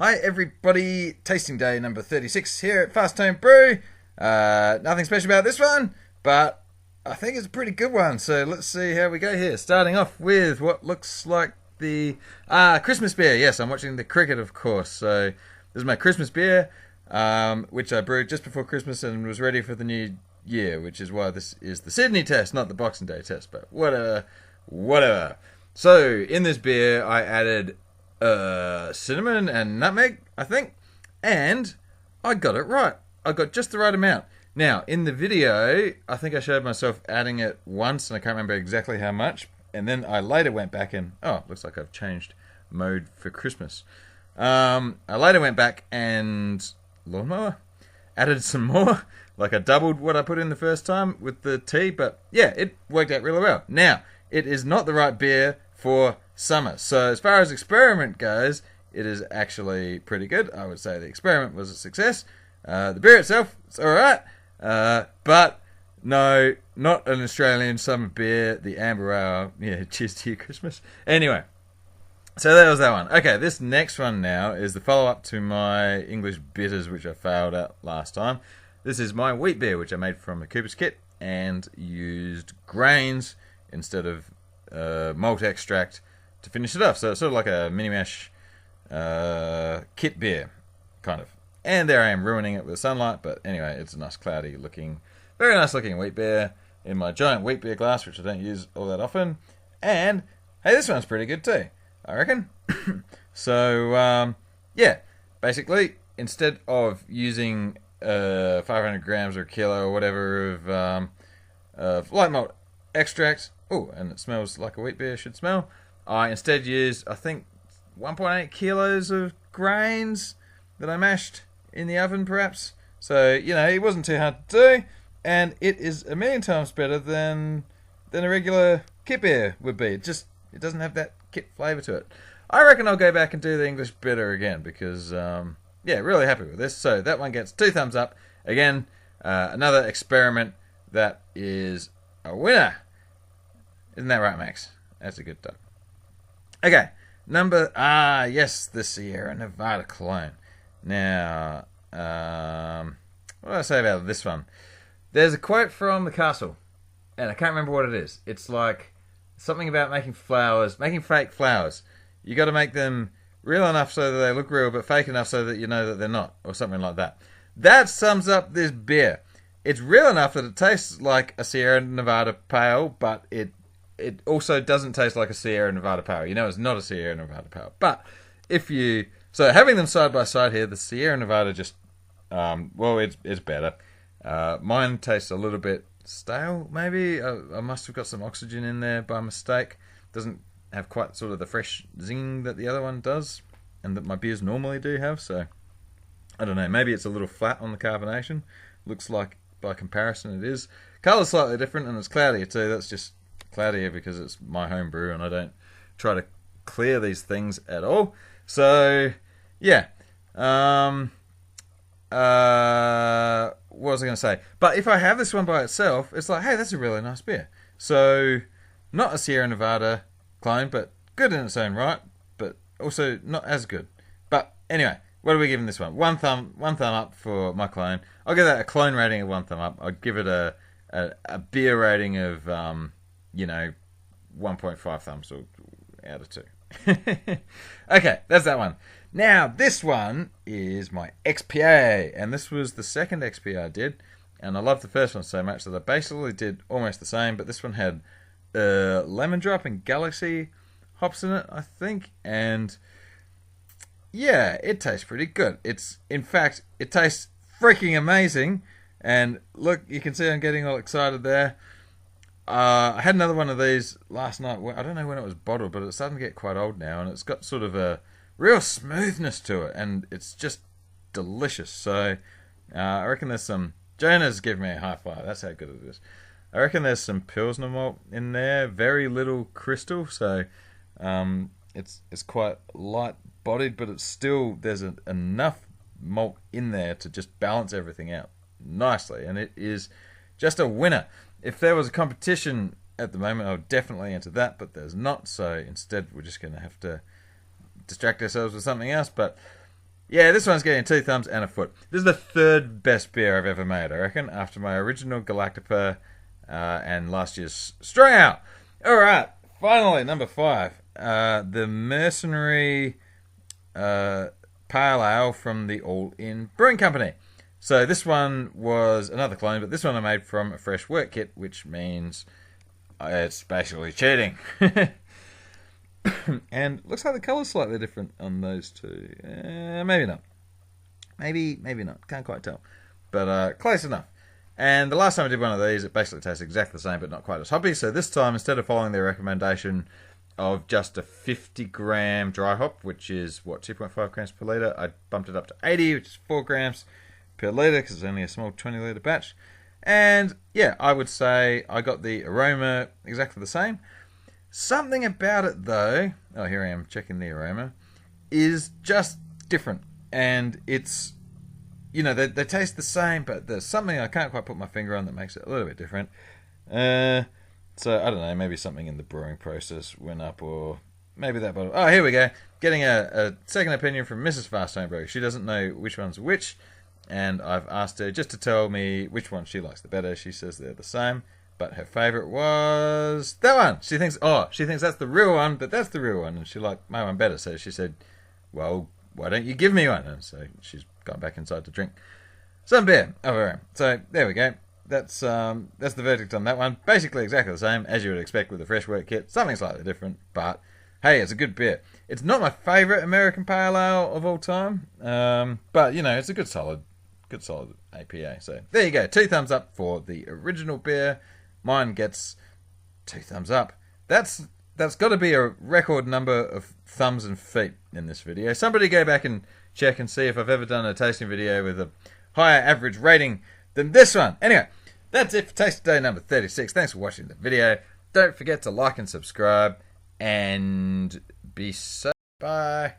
Hi everybody, tasting day number 36 here at Fast Tone Brew. Nothing special about this one, but I think it's a pretty good one. So let's see how we go here. Starting off with what looks like the Christmas beer. Yes, I'm watching the cricket, of course. So this is my Christmas beer, which I brewed just before Christmas and was ready for the new year, which is why this is the Sydney test, not the Boxing Day test, but whatever. So in this beer, I added cinnamon and nutmeg, I think, and I got it right. I got just the right amount. Now, in the video, I think I showed myself adding it once, and I can't remember exactly how much, and then I later went back and, looks like I've changed mode for Christmas. I later went back and, lawnmower, added some more, like I doubled what I put in the first time with the tea, but yeah, it worked out really well. Now, it is not the right beer for summer. So as far as experiment goes, it is actually pretty good. I would say the experiment was a success. The beer itself, it's alright. But no, not an Australian summer beer, the Amber Ale. Yeah, cheers to you, Christmas. Anyway, so that was that one. Okay, this next one now is the follow-up to my English bitters, which I failed at last time. This is my wheat beer, which I made from a Cooper's kit and used grains instead of malt extract to finish it off. So it's sort of like a mini mash kit beer, kind of. And there I am ruining it with sunlight, but anyway, it's a nice cloudy looking, very nice looking wheat beer in my giant wheat beer glass, which I don't use all that often. And hey, this one's pretty good too, I reckon. So yeah, basically, instead of using 500 grams or a kilo or whatever of light malt extract, and it smells like a wheat beer should smell, I instead used, I think, 1.8 kilos of grains that I mashed in the oven, perhaps. So, you know, it wasn't too hard to do, and it is a million times better than a regular kit beer would be. It doesn't have that kit flavour to it. I reckon I'll go back and do the English bitter again because, yeah, really happy with this. So that one gets 2 thumbs up. Again, another experiment that is a winner. Isn't that right, Max? That's a good dog. Okay, yes, the Sierra Nevada clone. Now, what do I say about this one? There's a quote from the castle, and I can't remember what it is. It's like something about making fake flowers. You got to make them real enough so that they look real, but fake enough so that you know that they're not, or something like that. That sums up this beer. It's real enough that it tastes like a Sierra Nevada pale, but it also doesn't taste like a Sierra Nevada pale. You know, it's not a Sierra Nevada pale. But so having them side by side here, the Sierra Nevada just, it's better. Mine tastes a little bit stale, maybe. I must have got some oxygen in there by mistake. Doesn't have quite sort of the fresh zing that the other one does, and that my beers normally do have. So I don't know. Maybe it's a little flat on the carbonation. Looks like by comparison it is. Colour's slightly different, and it's cloudier too. That's just cloudier because it's my home brew and I don't try to clear these things at all. So yeah, what was I going to say? But if I have this one by itself, it's like, hey, that's a really nice beer. So not a Sierra Nevada clone, but good in its own right, but also not as good. But anyway, what are we giving this one? One thumb up for my clone. I'll give that a clone rating of 1 thumb up. I'd give it a beer rating of 1.5 thumbs out of 2. Okay, that's that one. Now, this one is my XPA, and this was the second XPA I did, and I loved the first one so much that I basically did almost the same, but this one had lemon drop and galaxy hops in it, I think, and yeah, it tastes pretty good. In fact, it tastes freaking amazing, and look, you can see I'm getting all excited there. I had another one of these last night. I don't know when it was bottled, but it's starting to get quite old now, and it's got sort of a real smoothness to it, and it's just delicious. So I reckon there's some... Jonah's giving me a high five. That's how good it is. I reckon there's some Pilsner malt in there. Very little crystal, so it's quite light-bodied, but it's still... There's enough malt in there to just balance everything out nicely, and it is just a winner. If there was a competition at the moment, I would definitely enter that, but there's not, so instead we're just going to have to distract ourselves with something else. But Yeah, this one's getting 2 thumbs and a foot. This is the 3rd best beer I've ever made, I reckon, after my original Galactica and last year's Strong Ale. Alright, finally, number 5. The Mercenary Pale Ale from the All In Brewing Company. So this one was another clone, but this one I made from a fresh work kit, which means it's basically cheating. And looks like the colour's slightly different on those two. Maybe not. Maybe not. Can't quite tell. But close enough. And the last time I did one of these, it basically tastes exactly the same, but not quite as hoppy. So this time, instead of following their recommendation of just a 50-gram dry hop, which is, 2.5 grams per litre, I bumped it up to 80, which is 4 grams per litre, because it's only a small 20-litre batch. And, yeah, I would say I got the aroma exactly the same. Something about it, though, oh, here I am checking the aroma, is just different. And it's, you know, they taste the same, but there's something I can't quite put my finger on that makes it a little bit different. So, I don't know, maybe something in the brewing process went up, or maybe that bottle. Oh, here we go. Getting a second opinion from Mrs. Fast Home Brew. She doesn't know which one's which, and I've asked her just to tell me which one she likes the better. She says they're the same. But her favourite was that one. She thinks that's the real one, but that's the real one. And she liked my one better. So she said, well, why don't you give me one? And so she's gone back inside to drink some beer of her own. So there we go. That's the verdict on that one. Basically exactly the same as you would expect with a fresh work kit. Something slightly different, but hey, it's a good beer. It's not my favourite American Pale Ale of all time. But, you know, it's a good solid APA. So there you go. 2 thumbs up for the original beer. Mine gets 2 thumbs up. That's got to be a record number of thumbs and feet in this video. Somebody go back and check and see if I've ever done a tasting video with a higher average rating than this one. Anyway, that's it for Tasting Day number 36. Thanks for watching the video. Don't forget to like and subscribe, and be safe. Bye.